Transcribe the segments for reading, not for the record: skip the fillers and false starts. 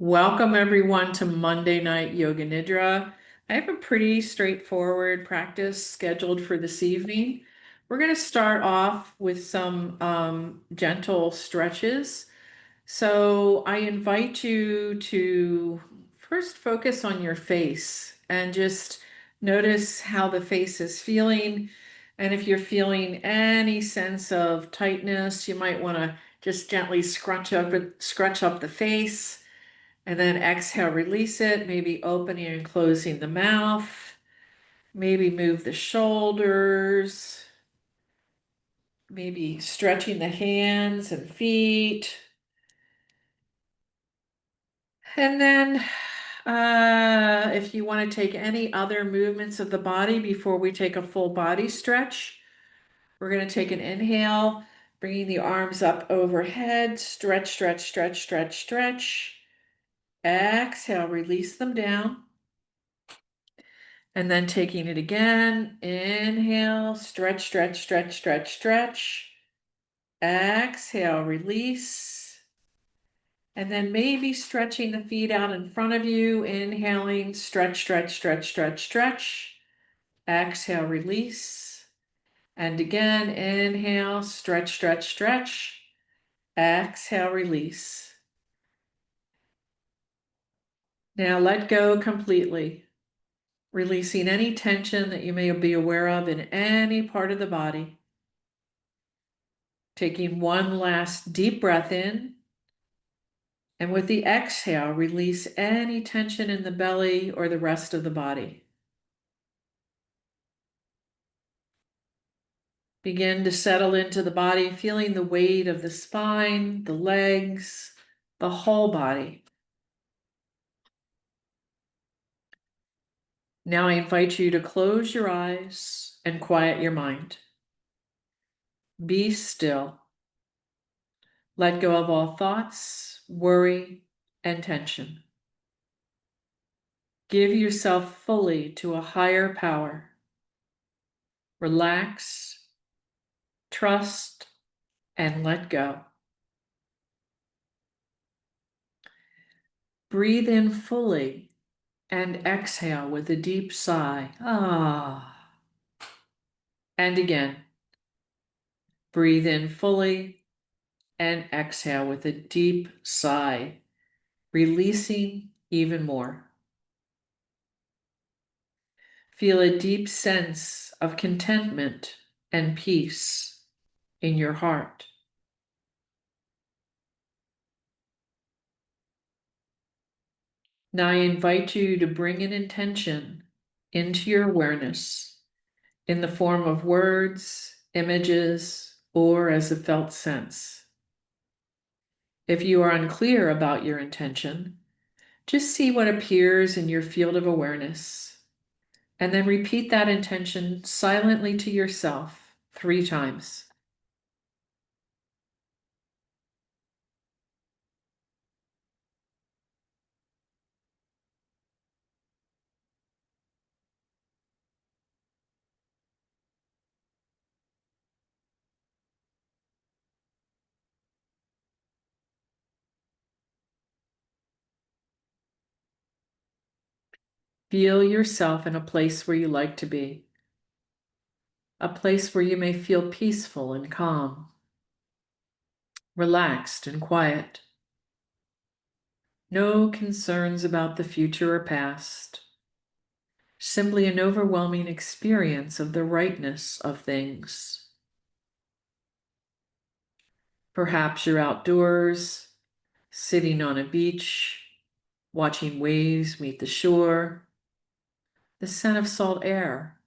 Welcome everyone to Monday Night Yoga Nidra. I have a pretty straightforward practice scheduled for this evening. We're going to start off with some gentle stretches. So I invite you to first focus on your face and just notice how the face is feeling. And if you're feeling any sense of tightness, you might want to just gently scrunch up the face. And then exhale, release it, maybe opening and closing the mouth, maybe move the shoulders, maybe stretching the hands and feet. And then if you want to take any other movements of the body before we take a full body stretch, we're going to take an inhale, bringing the arms up overhead, stretch, stretch, stretch, stretch, stretch. Exhale, release them down. And then taking it again, inhale, stretch, stretch, stretch, stretch, stretch. Exhale, release. And then maybe stretching the feet out in front of you, inhaling, stretch, stretch, stretch, stretch, stretch. Exhale, release. And again, inhale, stretch, stretch, stretch. Exhale, release. Now let go completely, releasing any tension that you may be aware of in any part of the body. Taking one last deep breath in. And with the exhale, release any tension in the belly or the rest of the body. Begin to settle into the body, feeling the weight of the spine, the legs, the whole body. Now I invite you to close your eyes and quiet your mind. Be still. Let go of all thoughts, worry, and tension. Give yourself fully to a higher power. Relax, trust, and let go. Breathe in fully and exhale with a deep sigh. Ah. And again, breathe in fully and exhale with a deep sigh, releasing even more. Feel a deep sense of contentment and peace in your heart. Now I invite you to bring an intention into your awareness in the form of words, images, or as a felt sense. If you are unclear about your intention, just see what appears in your field of awareness, and then repeat that intention silently to yourself 3 times. Feel yourself in a place where you like to be, a place where you may feel peaceful and calm, relaxed and quiet. No concerns about the future or past, simply an overwhelming experience of the rightness of things. Perhaps you're outdoors, sitting on a beach, watching waves meet the shore, the scent of salt air,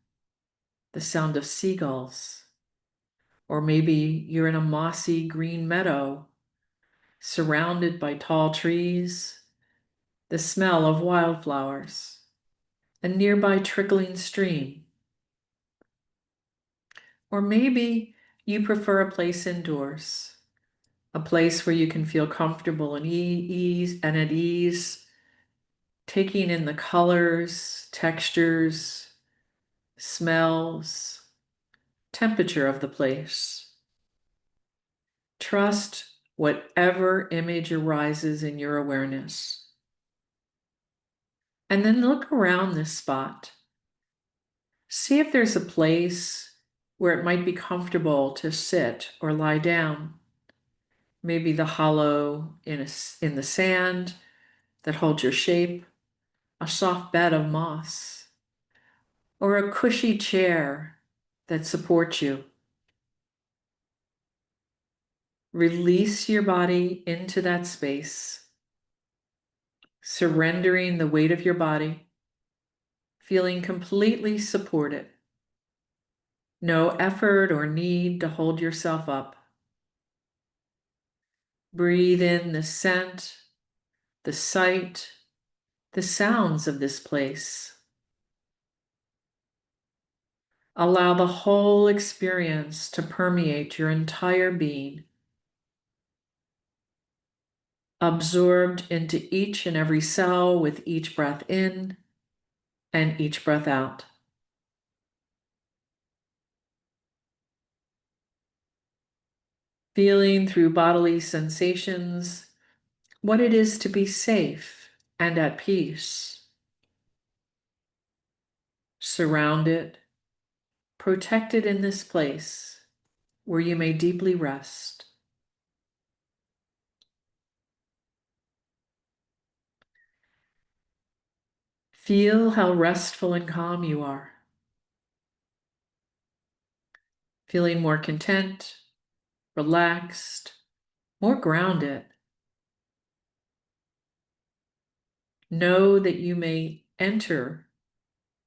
the sound of seagulls, or maybe you're in a mossy green meadow, surrounded by tall trees, the smell of wildflowers, a nearby trickling stream. Or maybe you prefer a place indoors, a place where you can feel comfortable and ease and at ease, taking in the colors, textures, smells, temperature of the place. Trust whatever image arises in your awareness. And then look around this spot. See if there's a place where it might be comfortable to sit or lie down. Maybe the hollow in the sand that holds your shape, a soft bed of moss, or a cushy chair that supports you. Release your body into that space, surrendering the weight of your body, feeling completely supported. No effort or need to hold yourself up. Breathe in the scent, the sight, the sounds of this place. Allow the whole experience to permeate your entire being, absorbed into each and every cell with each breath in and each breath out. Feeling through bodily sensations what it is to be safe and at peace. Surrounded, protected in this place where you may deeply rest. Feel how restful and calm you are. Feeling more content, relaxed, more grounded. Know that you may enter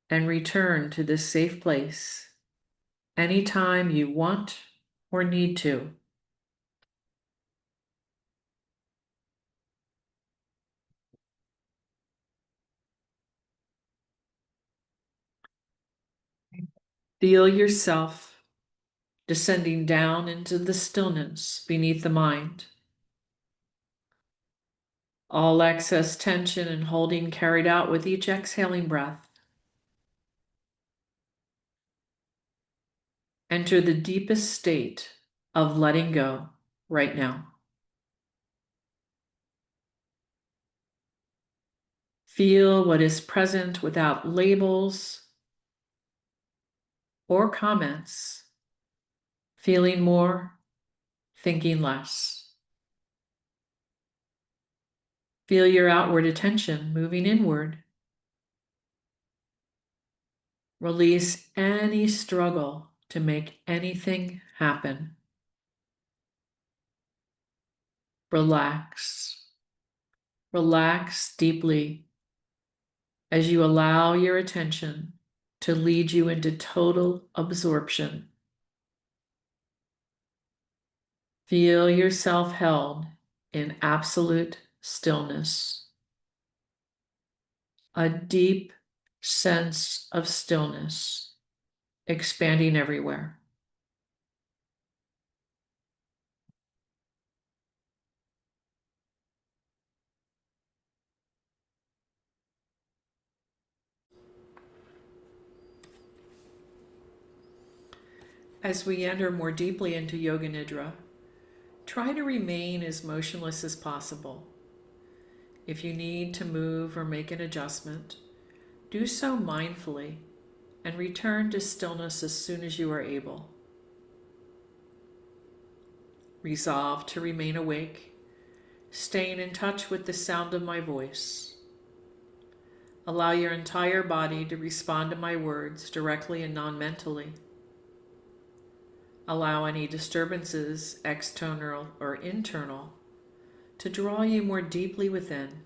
and return to this safe place anytime you want or need to. Feel yourself descending down into the stillness beneath the mind. All excess tension and holding carried out with each exhaling breath. Enter the deepest state of letting go right now. Feel what is present without labels or comments. Feeling more, thinking less. Feel your outward attention moving inward. Release any struggle to make anything happen. Relax. Relax deeply as you allow your attention to lead you into total absorption. Feel yourself held in absolute stillness. A deep sense of stillness expanding everywhere. As we enter more deeply into Yoga Nidra, try to remain as motionless as possible. If you need to move or make an adjustment, do so mindfully and return to stillness as soon as you are able. Resolve to remain awake, staying in touch with the sound of my voice. Allow your entire body to respond to my words directly and non-mentally. Allow any disturbances, external or internal, to draw you more deeply within.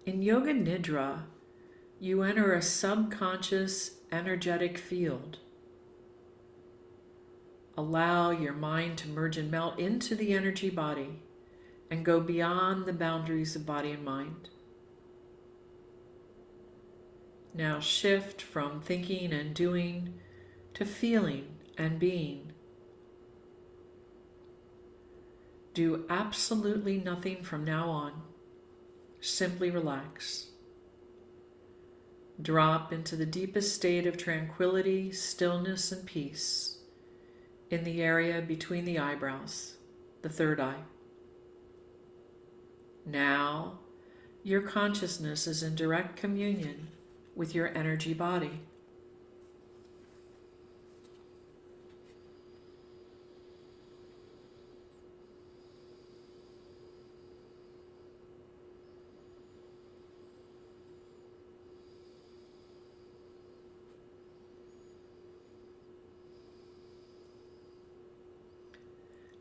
In Yoga Nidra, you enter a subconscious energetic field. Allow your mind to merge and melt into the energy body and go beyond the boundaries of body and mind. Now shift from thinking and doing to feeling and being. Do absolutely nothing from now on. Simply relax. Drop into the deepest state of tranquility, stillness, and peace in the area between the eyebrows, the third eye. Now, your consciousness is in direct communion with your energy body.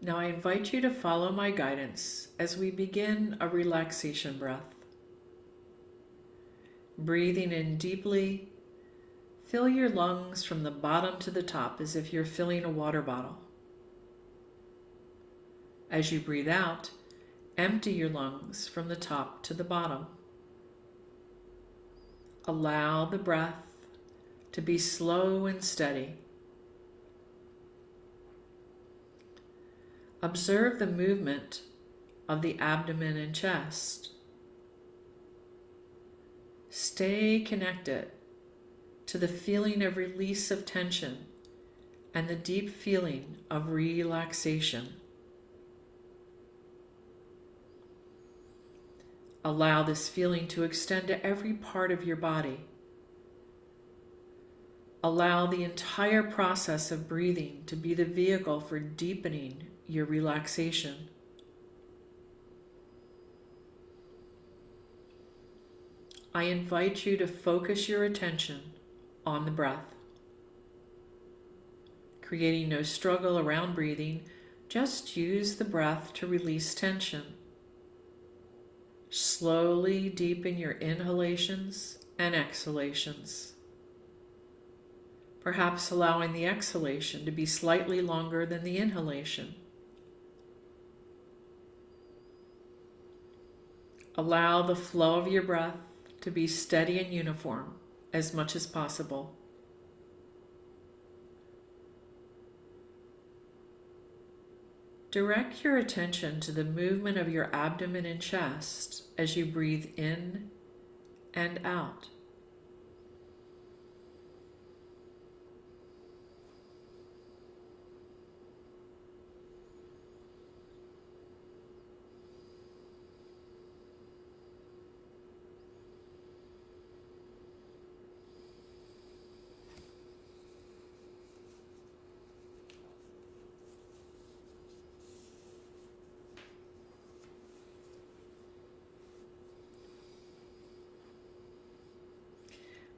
Now I invite you to follow my guidance as we begin a relaxation breath. Breathing in deeply, fill your lungs from the bottom to the top as if you're filling a water bottle. As you breathe out, empty your lungs from the top to the bottom. Allow the breath to be slow and steady. Observe the movement of the abdomen and chest. Stay connected to the feeling of release of tension and the deep feeling of relaxation. Allow this feeling to extend to every part of your body. Allow the entire process of breathing to be the vehicle for deepening your relaxation. I invite you to focus your attention on the breath, creating no struggle around breathing. Just use the breath to release tension. Slowly deepen your inhalations and exhalations, perhaps allowing the exhalation to be slightly longer than the inhalation. Allow the flow of your breath to be steady and uniform as much as possible. Direct your attention to the movement of your abdomen and chest as you breathe in and out.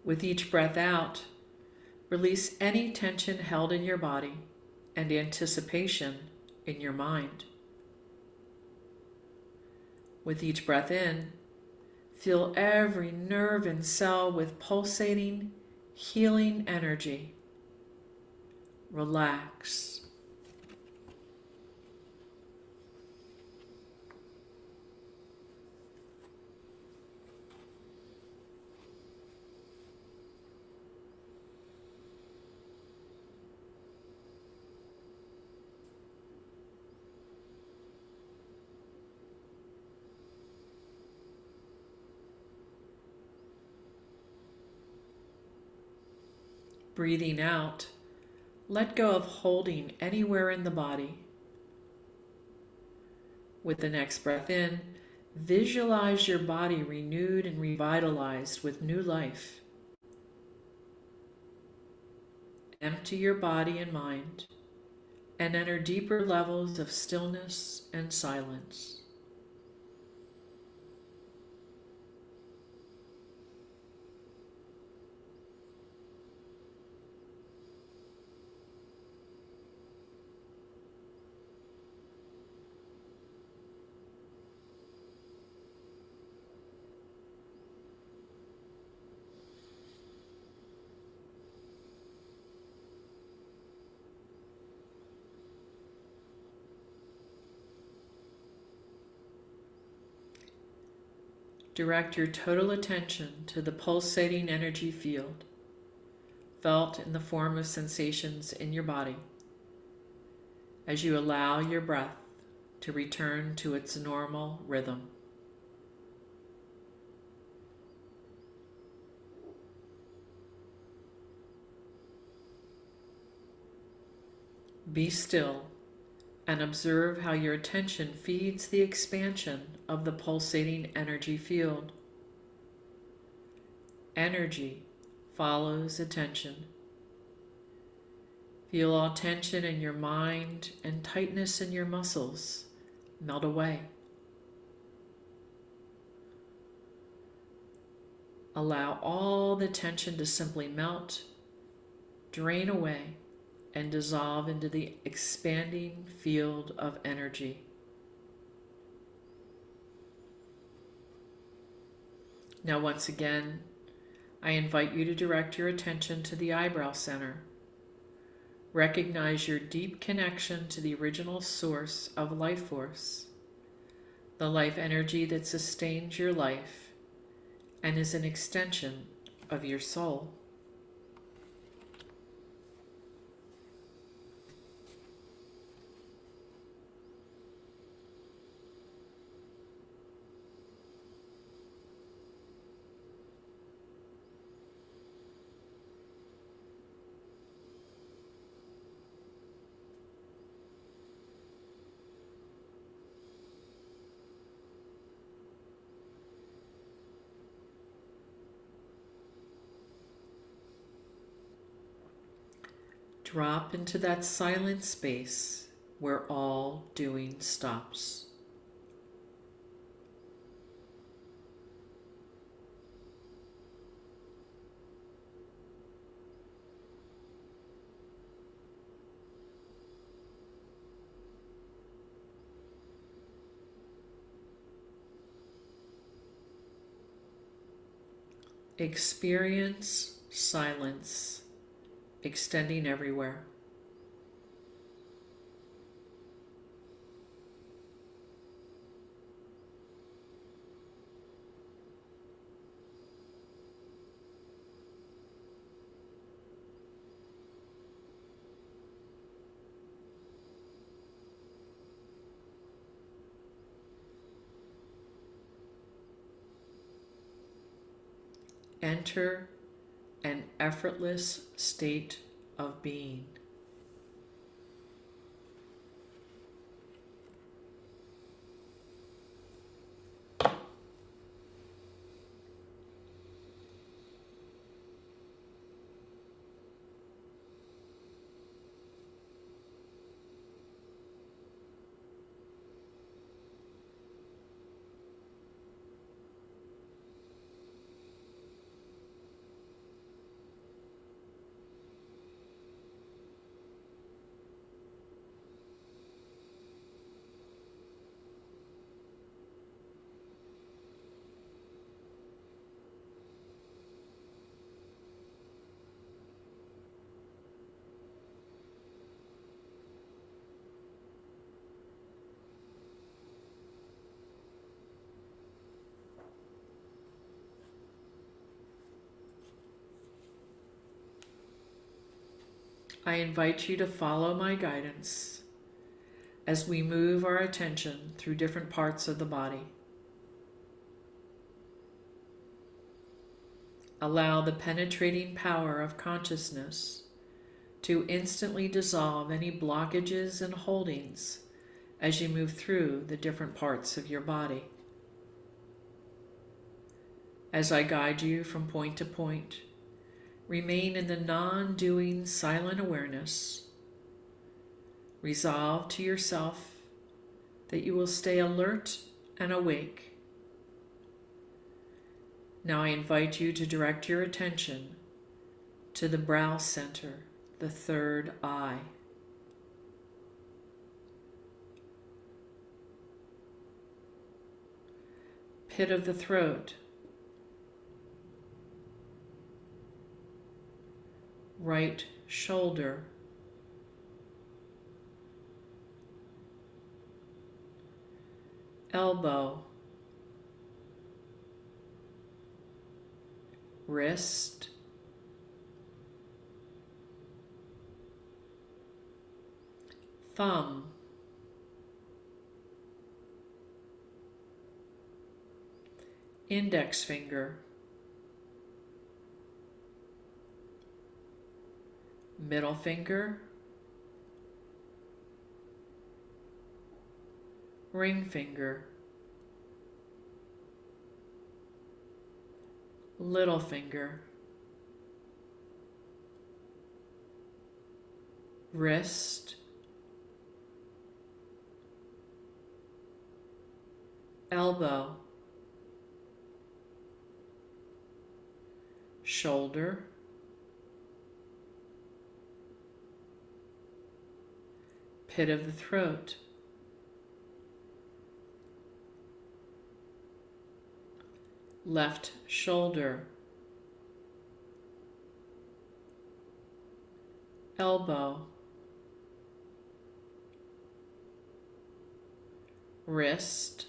With each breath out, release any tension held in your body and anticipation in your mind. With each breath in, fill every nerve and cell with pulsating, healing energy. Relax. Breathing out, let go of holding anywhere in the body. With the next breath in, visualize your body renewed and revitalized with new life. Empty your body and mind and enter deeper levels of stillness and silence. Direct your total attention to the pulsating energy field, felt in the form of sensations in your body, as you allow your breath to return to its normal rhythm. Be still and observe how your attention feeds the expansion of the pulsating energy field. Energy follows attention. Feel all tension in your mind and tightness in your muscles melt away. Allow all the tension to simply melt, drain away, and dissolve into the expanding field of energy. Now, once again, I invite you to direct your attention to the eyebrow center. Recognize your deep connection to the original source of life force, the life energy that sustains your life and is an extension of your soul. Drop into that silent space where all doing stops. Experience silence extending everywhere. Enter an effortless state of being. I invite you to follow my guidance as we move our attention through different parts of the body. Allow the penetrating power of consciousness to instantly dissolve any blockages and holdings as you move through the different parts of your body. As I guide you from point to point, remain in the non-doing silent awareness. Resolve to yourself that you will stay alert and awake. Now I invite you to direct your attention to the brow center, the third eye. Pit of the throat, right shoulder, elbow, wrist, thumb, index finger, middle finger, ring finger, little finger, wrist, elbow, shoulder, pit of the throat, left shoulder, elbow, wrist,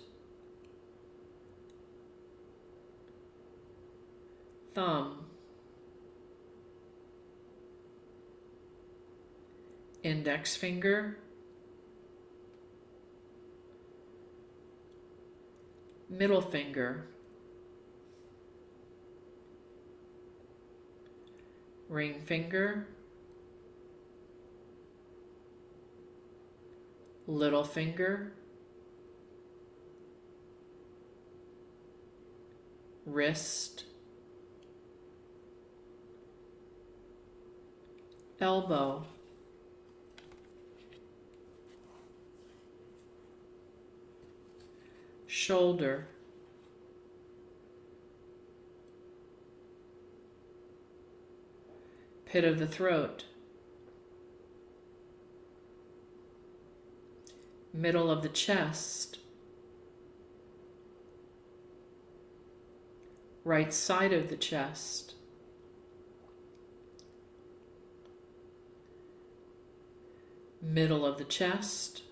thumb, index finger, middle finger, ring finger, little finger, wrist, elbow, shoulder, pit of the throat, middle of the chest, right side of the chest, middle of the chest,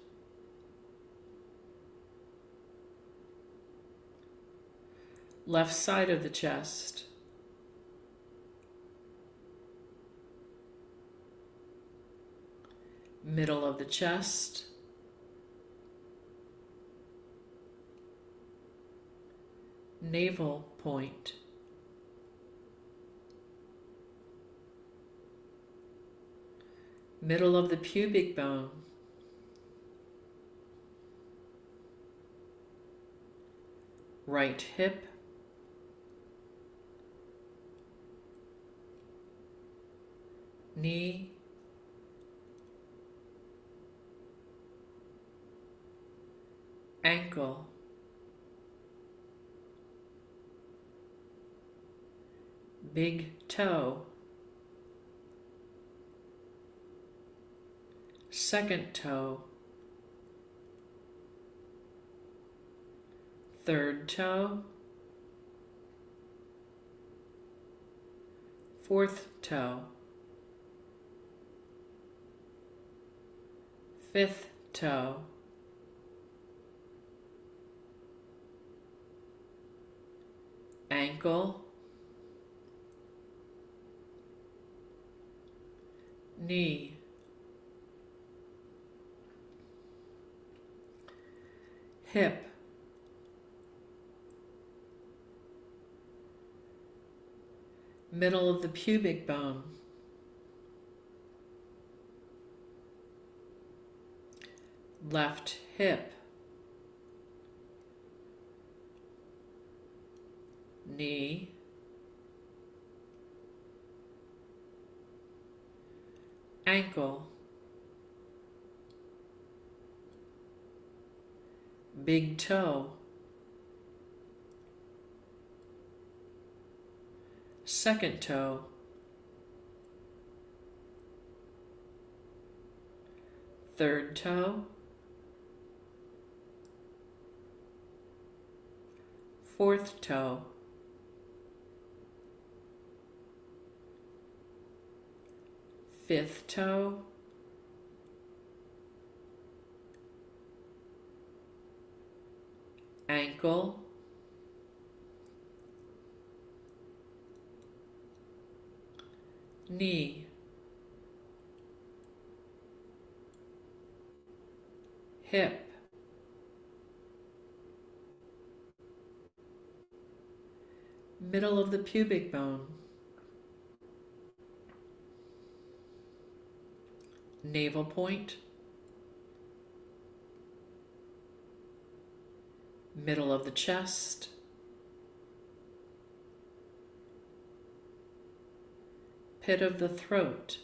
left side of the chest, middle of the chest, navel point, middle of the pubic bone, right hip, knee, ankle, big toe, second toe, third toe, fourth toe, fifth toe, ankle, knee, hip, middle of the pubic bone, left hip, knee, ankle, big toe, second toe, third toe, fourth toe, fifth toe, ankle, knee, hip, middle of the pubic bone, navel point, middle of the chest, pit of the throat,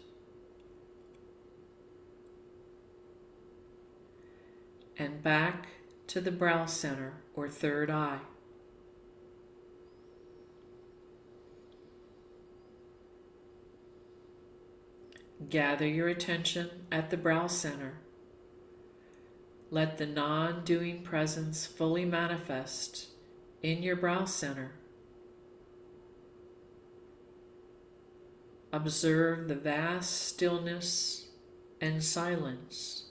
and back to the brow center or third eye. Gather your attention at the brow center. Let the non-doing presence fully manifest in your brow center. Observe the vast stillness and silence.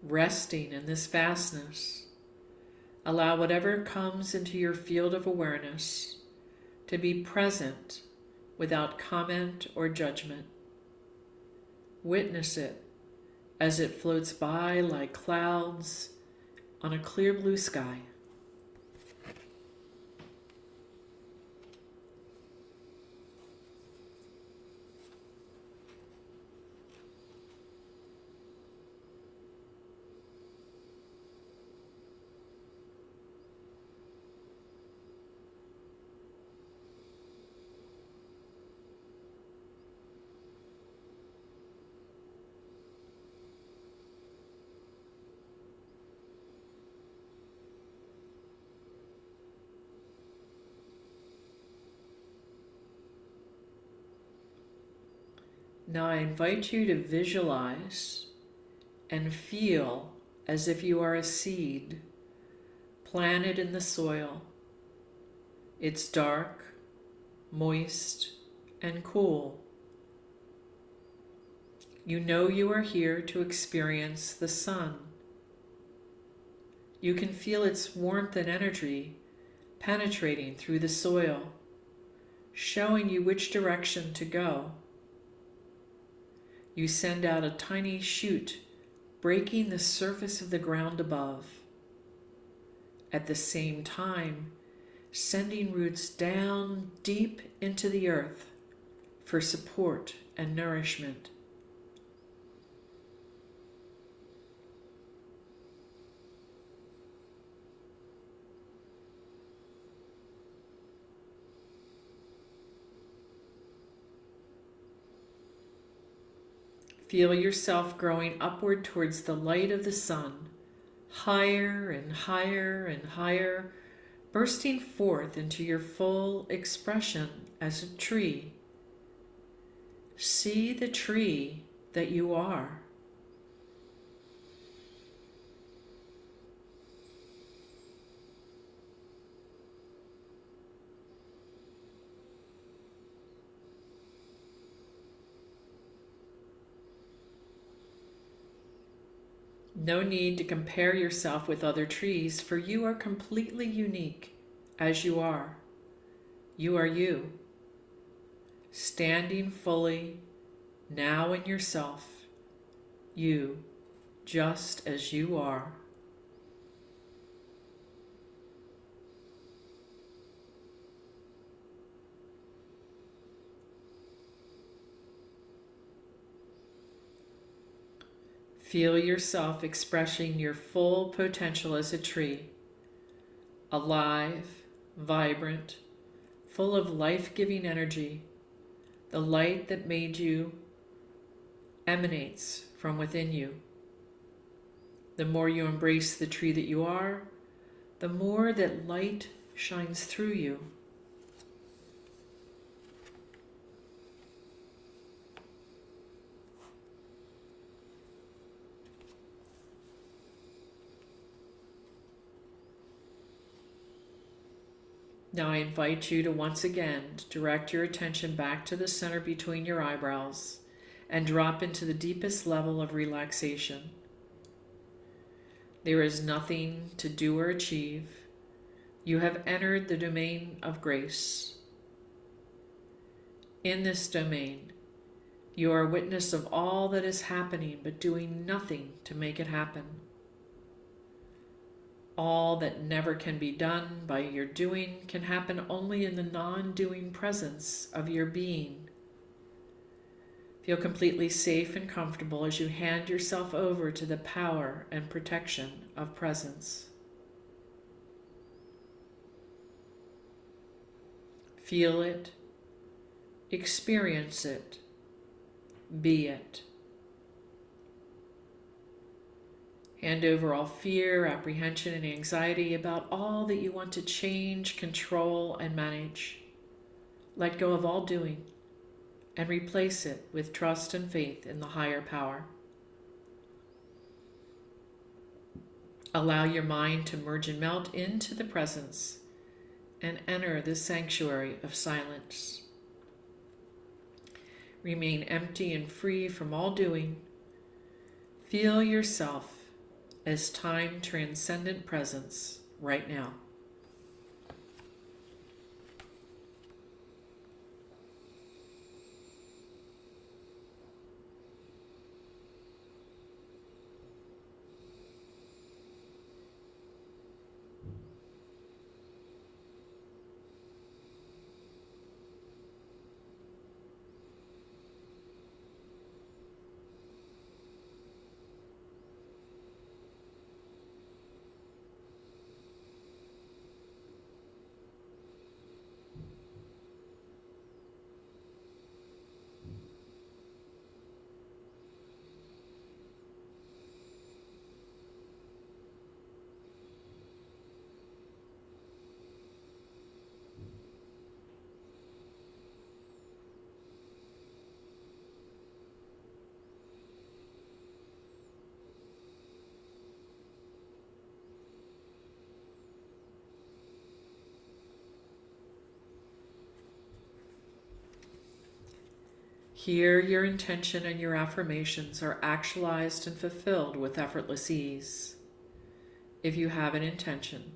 Resting in this vastness, allow whatever comes into your field of awareness to be present without comment or judgment. Witness it as it floats by like clouds on a clear blue sky. Now I invite you to visualize and feel as if you are a seed planted in the soil. It's dark, moist, and cool. You know you are here to experience the sun. You can feel its warmth and energy penetrating through the soil, showing you which direction to go. You send out a tiny shoot, breaking the surface of the ground above. At the same time, sending roots down deep into the earth for support and nourishment. Feel yourself growing upward towards the light of the sun, higher and higher and higher, bursting forth into your full expression as a tree. See the tree that you are. No need to compare yourself with other trees, for you are completely unique as you are. You are you, standing fully now in yourself, you just as you are. Feel yourself expressing your full potential as a tree, alive, vibrant, full of life-giving energy. The light that made you emanates from within you. The more you embrace the tree that you are, the more that light shines through you. Now I invite you to once again direct your attention back to the center between your eyebrows and drop into the deepest level of relaxation. There is nothing to do or achieve. You have entered the domain of grace. In this domain, You are a witness of all that is happening, but doing nothing to make it happen. All that never can be done by your doing can happen only in the non-doing presence of your being. Feel completely safe and comfortable as you hand yourself over to the power and protection of presence. Feel it, experience it, be it. Hand over all fear, apprehension, and anxiety about all that you want to change, control, and manage. Let go of all doing and replace it with trust and faith in the higher power. Allow your mind to merge and melt into the presence and enter the sanctuary of silence. Remain empty and free from all doing. Feel yourself as time transcendent presence right now. Here, your intention and your affirmations are actualized and fulfilled with effortless ease. If you have an intention,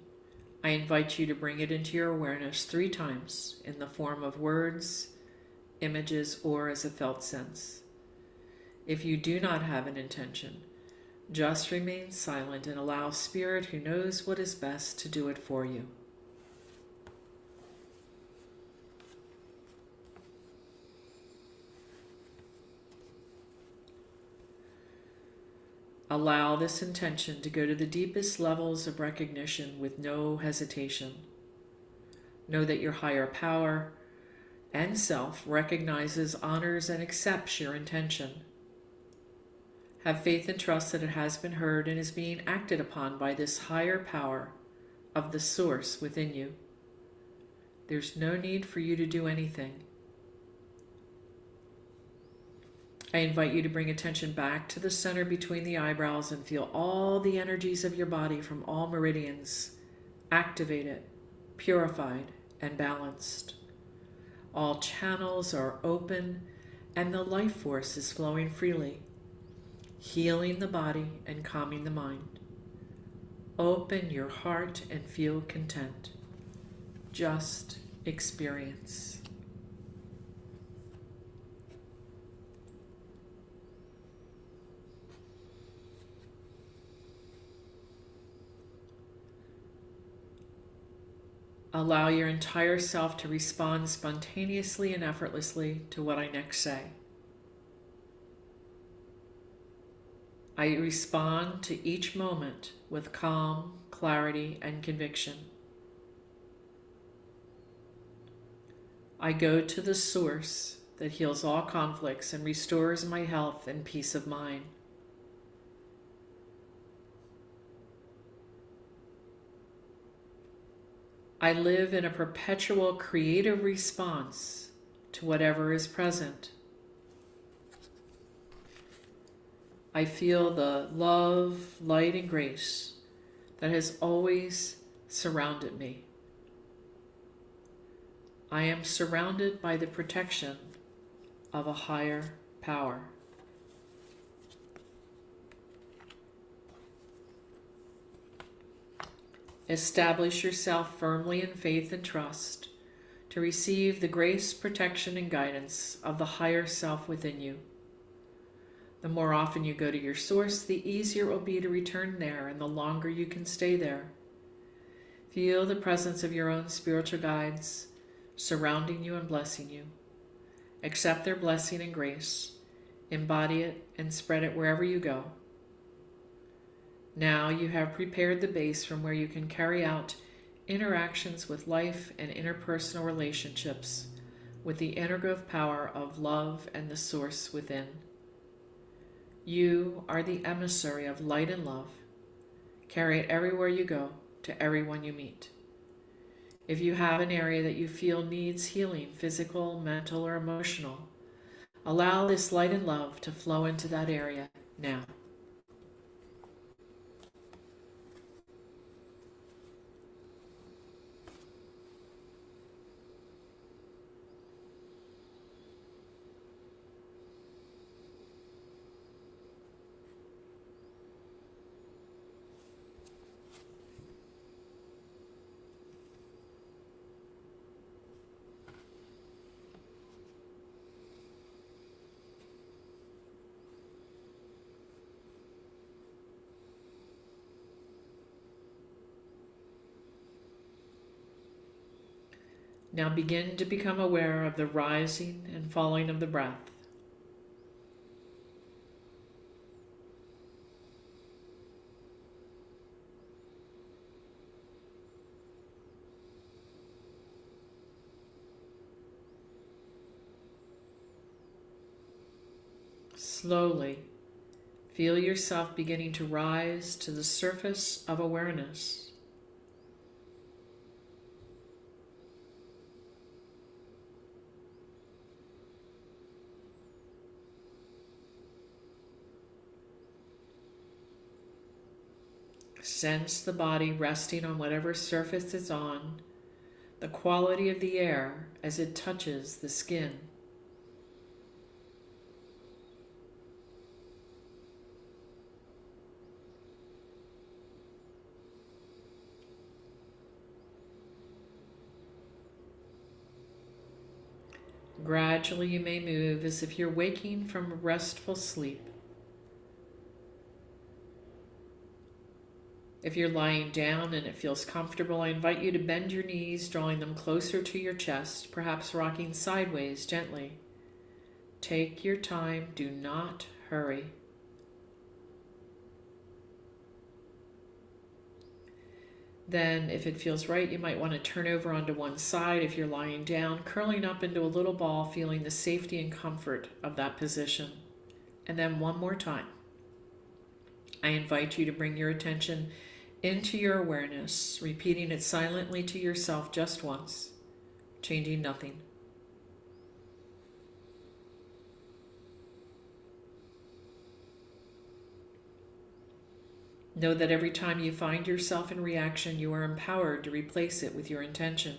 I invite you to bring it into your awareness 3 times in the form of words, images, or as a felt sense. If you do not have an intention, just remain silent and allow Spirit, who knows what is best, to do it for you. Allow this intention to go to the deepest levels of recognition with no hesitation. Know that your higher power and self recognizes, honors, and accepts your intention. Have faith and trust that it has been heard and is being acted upon by this higher power of the source within you. There's no need for you to do anything. I invite you to bring attention back to the center between the eyebrows and feel all the energies of your body from all meridians activated, purified, and balanced. All channels are open and the life force is flowing freely, healing the body and calming the mind. Open your heart and feel content. Just experience. Allow your entire self to respond spontaneously and effortlessly to what I next say. I respond to each moment with calm, clarity, and conviction. I go to the source that heals all conflicts and restores my health and peace of mind. I live in a perpetual creative response to whatever is present. I feel the love, light, and grace that has always surrounded me. I am surrounded by the protection of a higher power. Establish yourself firmly in faith and trust to receive the grace, protection, and guidance of the higher self within you. The more often you go to your source, the easier it will be to return there, and the longer you can stay there. Feel the presence of your own spiritual guides surrounding you and blessing you. Accept their blessing and grace. Embody it and spread it wherever you go. Now you have prepared the base from where you can carry out interactions with life and interpersonal relationships with the integrative power of love and the source within. You are the emissary of light and love. Carry it everywhere you go, to everyone you meet. If you have an area that you feel needs healing, physical, mental, or emotional, allow this light and love to flow into that area now. Now begin to become aware of the rising and falling of the breath. Slowly, feel yourself beginning to rise to the surface of awareness. Sense the body resting on whatever surface it's on, the quality of the air as it touches the skin. Gradually you may move as if you're waking from a restful sleep. If you're lying down and it feels comfortable, I invite you to bend your knees, drawing them closer to your chest, perhaps rocking sideways gently. Take your time, do not hurry. Then, if it feels right, you might want to turn over onto one side if you're lying down, curling up into a little ball, feeling the safety and comfort of that position. And then one more time, I invite you to bring your attention into your awareness, repeating it silently to yourself just once, changing nothing. Know that every time you find yourself in reaction, you are empowered to replace it with your intention.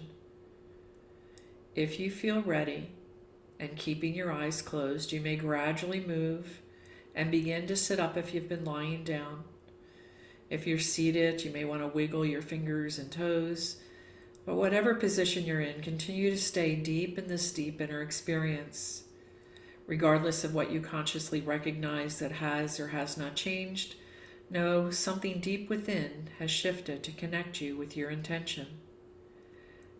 If you feel ready, and keeping your eyes closed, you may gradually move and begin to sit up if you've been lying down. If you're seated, you may want to wiggle your fingers and toes. But whatever position you're in, continue to stay deep in this deep inner experience. Regardless of what you consciously recognize that has or has not changed, know something deep within has shifted to connect you with your intention.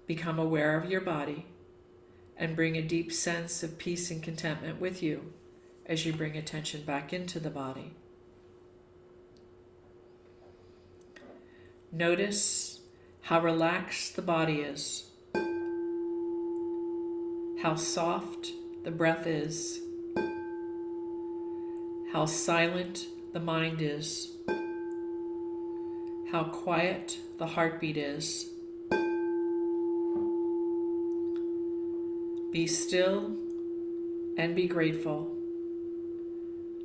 Become aware of your body and bring a deep sense of peace and contentment with you as you bring attention back into the body. Notice how relaxed the body is, how soft the breath is, how silent the mind is, how quiet the heartbeat is. Be still and be grateful.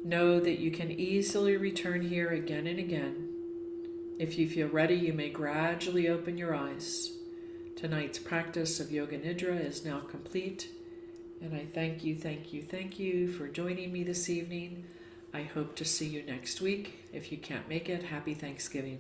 Know that you can easily return here again and again. If you feel ready, you may gradually open your eyes. Tonight's practice of Yoga Nidra is now complete, and I thank you for joining me this evening. I hope to see you next week. If you can't make it, happy Thanksgiving.